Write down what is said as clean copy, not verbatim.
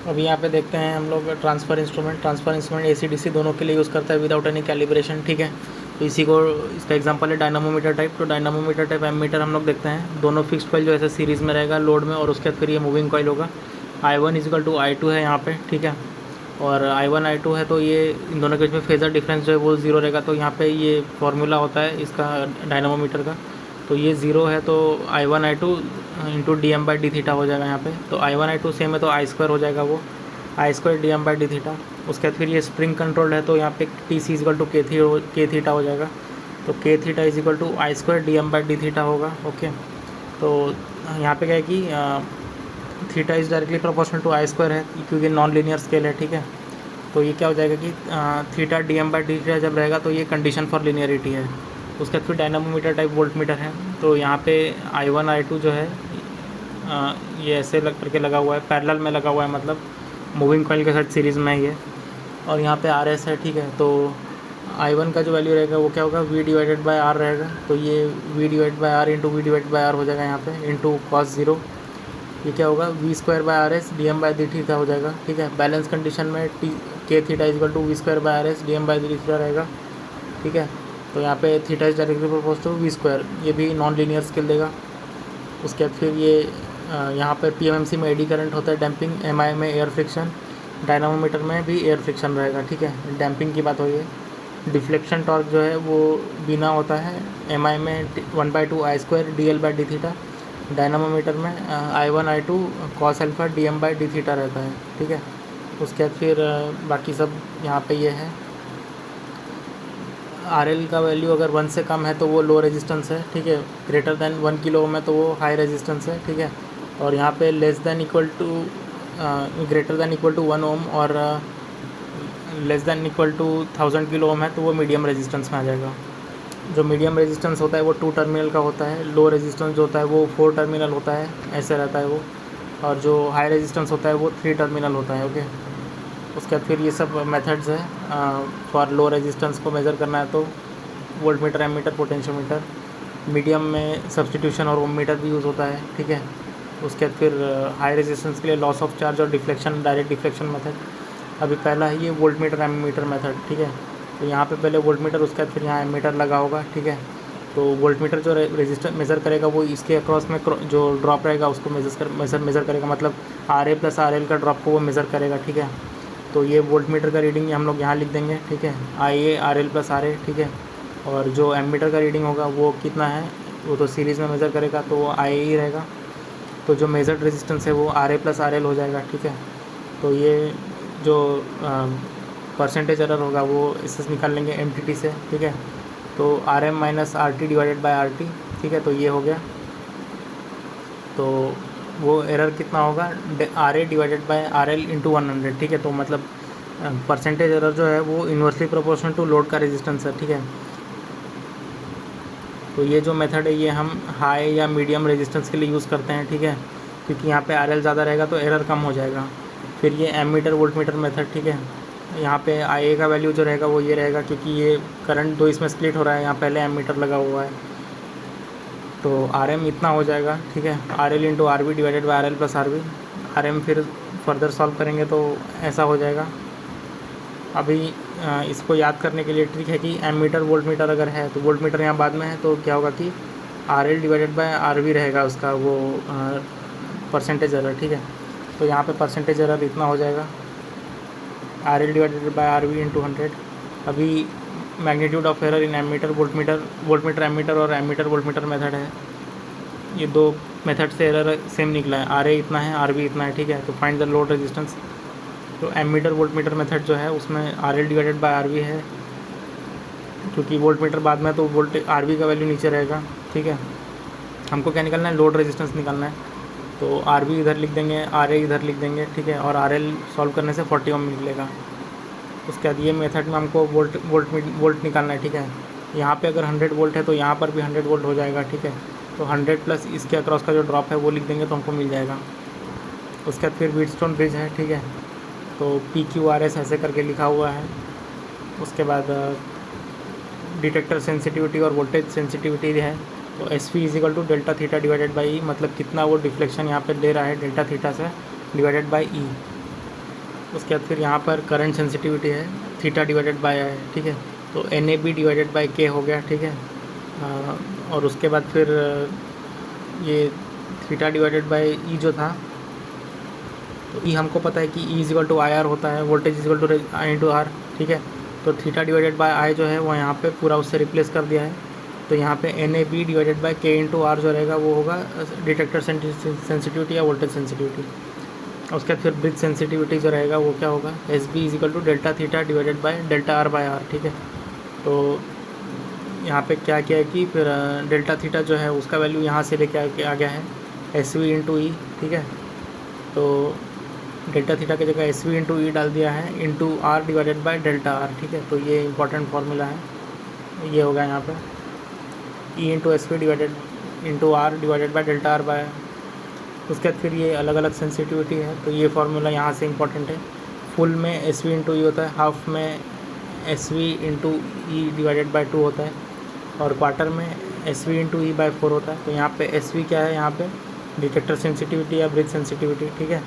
अभी यहाँ पे देखते हैं हम लोग ट्रांसफ़र इंस्ट्रूमेंट AC/DC दोनों के लिए यूज़ करता है विदाउट एनी कैलिब्रेशन, ठीक है। तो इसी को इसका एग्जांपल है डायनामोमीटर टाइप। तो डायनामोमीटर टाइप एमीटर हम लोग देखते हैं, दोनों फिक्स्ड कॉइल जो ऐसे सीरीज़ में रहेगा लोड में, और उसके बाद फिर ये मूविंग कॉइल होगा। I1 = I2 है यहाँ पे, ठीक है। और I1 I2 है तो ये इन दोनों के बीच में फेज़र डिफरेंस जो है वो ज़ीरो रहेगा। तो यहाँ पे ये फार्मूला होता है इसका डायनामोमीटर का, तो ये ज़ीरो है तो I1 I2 into dm/d theta हो जाएगा यहाँ पे। तो I1 I2 सेम है तो I² हो जाएगा वो, I² dm/d थीटा। उसके बाद फिर ये स्प्रिंग कंट्रोल्ड है तो यहाँ पे TC = k थीटा हो जाएगा। तो k theta = I² dm/d theta होगा, ओके। तो यहाँ पे क्या है कि theta is directly proportional to I² है क्योंकि नॉन लीनियर स्केल है, ठीक है। तो ये क्या हो जाएगा कि थीटा dm/d जब रहेगा तो ये कंडीशन फॉर लीनियरिटी है। उसके बाद फिर डायनामोमीटर टाइप वोल्ट मीटर है। तो यहाँ पे I1 I2 जो है ये ऐसे करके लगा हुआ है, पैरेलल में लगा हुआ है, मतलब मूविंग कॉइल के साथ सीरीज़ में है ये। और यहाँ पे RS है, ठीक है। तो I1 का जो वैल्यू रहेगा वो क्या होगा, V/R रहेगा। तो ये V/R इंटू V/R हो जाएगा यहाँ पे, इंटू cos 0। ये क्या होगा, V²/RS dm/d थीटा हो जाएगा, ठीक है। बैलेंस कंडीशन में k theta = V²/RS dm/d theta रहेगा, ठीक है। तो यहाँ पे theta is directly proportional to V², ये भी नॉन लीनियर स्केल देगा। उसके बाद फिर ये यहाँ पर PMMC में एडी करंट होता है, डैम्पिंग, MI में एयर फ्रिक्शन, डायनामोमीटर में भी एयर फ्रिक्शन रहेगा, ठीक है। डैम्पिंग की बात हो रही है। डिफ्लेक्शन टॉर्क जो है वो बिना होता है, MI में 1/2 I² dl/d थीटा, डायनामोमीटर में I1 I2 cos alpha dm/d theta रहता है, ठीक है। उसके बाद फिर बाकी सब यहाँ पे ये है। RL का वैल्यू अगर 1 से कम है तो वो लो रेजिस्टेंस है, ठीक है। ग्रेटर दैन 1 किलो ओम है तो वो हाई रेजिस्टेंस है, ठीक है। और यहाँ पे greater than equal to 1 ohm और less than equal to 1000 kilo ohm है तो वो मीडियम रेजिस्टेंस में आ जाएगा। जो मीडियम रेजिस्टेंस होता है वो 2 टर्मिनल का होता है, लो रेजिस्टेंस जो होता है वो 4 टर्मिनल होता है, ऐसे रहता है वो। और जो हाई रेजिस्टेंस होता है वो 3 टर्मिनल होता है, ओके। उसके बाद फिर ये सब मेथड्स है फॉर लो रेजिस्टेंस को मेज़र करना है तो volt meter, ammeter, potentiometer. Medium में सब्सटीट्यूशन और ओम मीटर भी यूज़ होता है, ठीक है। उसके बाद फिर हाई रेजिस्टेंस के लिए लॉस ऑफ चार्ज और डिफ्लेक्शन, डायरेक्ट डिफ्लेक्शन मेथड। अभी पहला है ये वोल्ट मीटर, एमीटर मेथड, ठीक है। तो यहाँ पे पहले वोल्ट मीटर, उसके बाद फिर यहाँ एमीटर लगा होगा, ठीक है। तो वोल्ट मीटर जो रेजिस्टेंस मेज़र करेगा वो इसके अक्रॉस में जो ड्रॉप रहेगा उसको मेज़र करेगा, मतलब RA + RL का ड्रॉप को वो मेज़र करेगा, ठीक है। तो ये वोल्ट मीटर का रीडिंग हम लोग यहाँ लिख देंगे, ठीक है, IA RL + RA, ठीक है। और जो एमीटर का रीडिंग होगा वो कितना है, वो तो सीरीज़ में मेज़र करेगा तो वो IA ही रहेगा। तो जो मेजर्ड रेजिस्टेंस है वो RA + RL हो जाएगा, ठीक है। तो ये जो परसेंटेज एरर होगा वो इससे निकाल लेंगे MTT से, ठीक है। तो RM - RT/RT, ठीक है। तो ये हो गया। तो वो एरर कितना होगा, RA/RL × 100, ठीक है। तो मतलब परसेंटेज एरर जो है वो इन्वर्सली प्रोपोर्शनल टू लोड का रेजिस्टेंस है, ठीक है। तो ये जो मेथड है ये हम हाई या मीडियम रेजिस्टेंस के लिए यूज़ करते हैं, ठीक है, क्योंकि यहाँ पे RL ज़्यादा रहेगा तो एरर कम हो जाएगा। फिर ये एमीटर वोल्ट मीटर मेथड, ठीक है। यहाँ पे IA का वैल्यू जो रहेगा वो ये रहेगा, क्योंकि ये करंट दो इसमें स्प्लिट हो रहा है, यहाँ पहले एमीटर लगा हुआ है। तो RM इतना हो जाएगा, ठीक है, RL × RB/RL + RB। RM फिर फर्दर सॉल्व करेंगे तो ऐसा हो जाएगा। अभी इसको याद करने के लिए ट्रिक है कि एमीटर वोल्ट मीटर अगर है तो वोल्ट मीटर यहाँ बाद में है तो क्या होगा कि RL/RB रहेगा उसका वो परसेंटेज एरर, ठीक है। तो यहाँ पे परसेंटेज एरर इतना हो जाएगा, RL/RB × 100। अभी magnitude of error in ammeter volt metre ammeter और एमीटर वोल्ट मीटर मेथड है, ये दो मेथड से एरर सेम निकला है, RA इतना है, RB इतना है, ठीक है। तो फाइंड द लोड रेजिस्टेंस। तो एमीटर वोल्ट मीटर मेथड जो है उसमें RL/RB है, क्योंकि वोल्ट मीटर बाद में तो वोल्ट RB का वैल्यू नीचे रहेगा, ठीक है। हमको क्या निकालना है, लोड रेजिस्टेंस निकालना है। तो RB इधर लिख देंगे, RA इधर लिख देंगे, ठीक है। और RL सॉल्व करने से 40 ओम निकलेगा। उसके बाद ये मेथड में हमको वोल्ट निकालना है, ठीक है। यहाँ पे अगर 100 वोल्ट है तो यहाँ पर भी 100 वोल्ट हो जाएगा, ठीक है। तो 100 प्लस इसके अक्रॉस का जो ड्रॉप है वो लिख देंगे तो हमको मिल जाएगा। उसके बाद फिर व्हीटस्टोन ब्रिज है, ठीक है। तो PQRS ऐसे करके लिखा हुआ है। उसके बाद डिटेक्टर सेंसिटिविटी और वोल्टेज सेंसिटिविटी है। तो SV = Δθ/E, मतलब कितना वो डिफ्लेक्शन यहाँ पे दे रहा है डेल्टा थीटा से, डिवाइडेड बाई E। उसके बाद फिर यहाँ पर करंट सेंसिटिविटी है थीटा डिवाइडेड बाय आई, ठीक है। तो N A B divided by K हो गया, ठीक है। और उसके बाद फिर ये थीटा डिवाइडेड बाय ई जो था, तो ई हमको पता है कि E is equal to I R होता है, voltage is equal to I into R, ठीक है। तो थीटा डिवाइडेड बाय आई जो है वो यहाँ पे पूरा उससे रिप्लेस कर दिया है। तो यहाँ पे N A B divided by K into R जो रहेगा वो होगा डिटेक्टर सेंसिटिविटी या वोल्टेज सेंसिटिविटी। उसके बाद फिर ब्रिज सेंसिटिविटी जो रहेगा वो क्या होगा, S B is equal to delta theta divided by delta R by R, ठीक है। तो यहाँ पे क्या किया है कि फिर डेल्टा थीटा जो है उसका वैल्यू यहाँ से लेके आ गया है एस वी इंटू ई, ठीक है। तो डेल्टा थीटा की जगह एस वी इंटू ई डाल दिया है into R divided by delta R, ठीक है। तो ये इंपॉर्टेंट फार्मूला है, ये होगा यहाँ पे E into S V divided into R divided by delta R by. उसके बाद फिर ये अलग अलग सेंसिटिविटी है, तो ये फार्मूला यहाँ से इंपॉर्टेंट है। फुल में एस वी इंटू ई होता है, हाफ में S V into E divided by 2 होता है, और क्वार्टर में S V into E by 4 होता है। तो यहाँ पे एस वी क्या है, यहाँ पे डिटेक्टर सेंसिटिविटी या ब्रिज सेंसिटिविटी, ठीक है।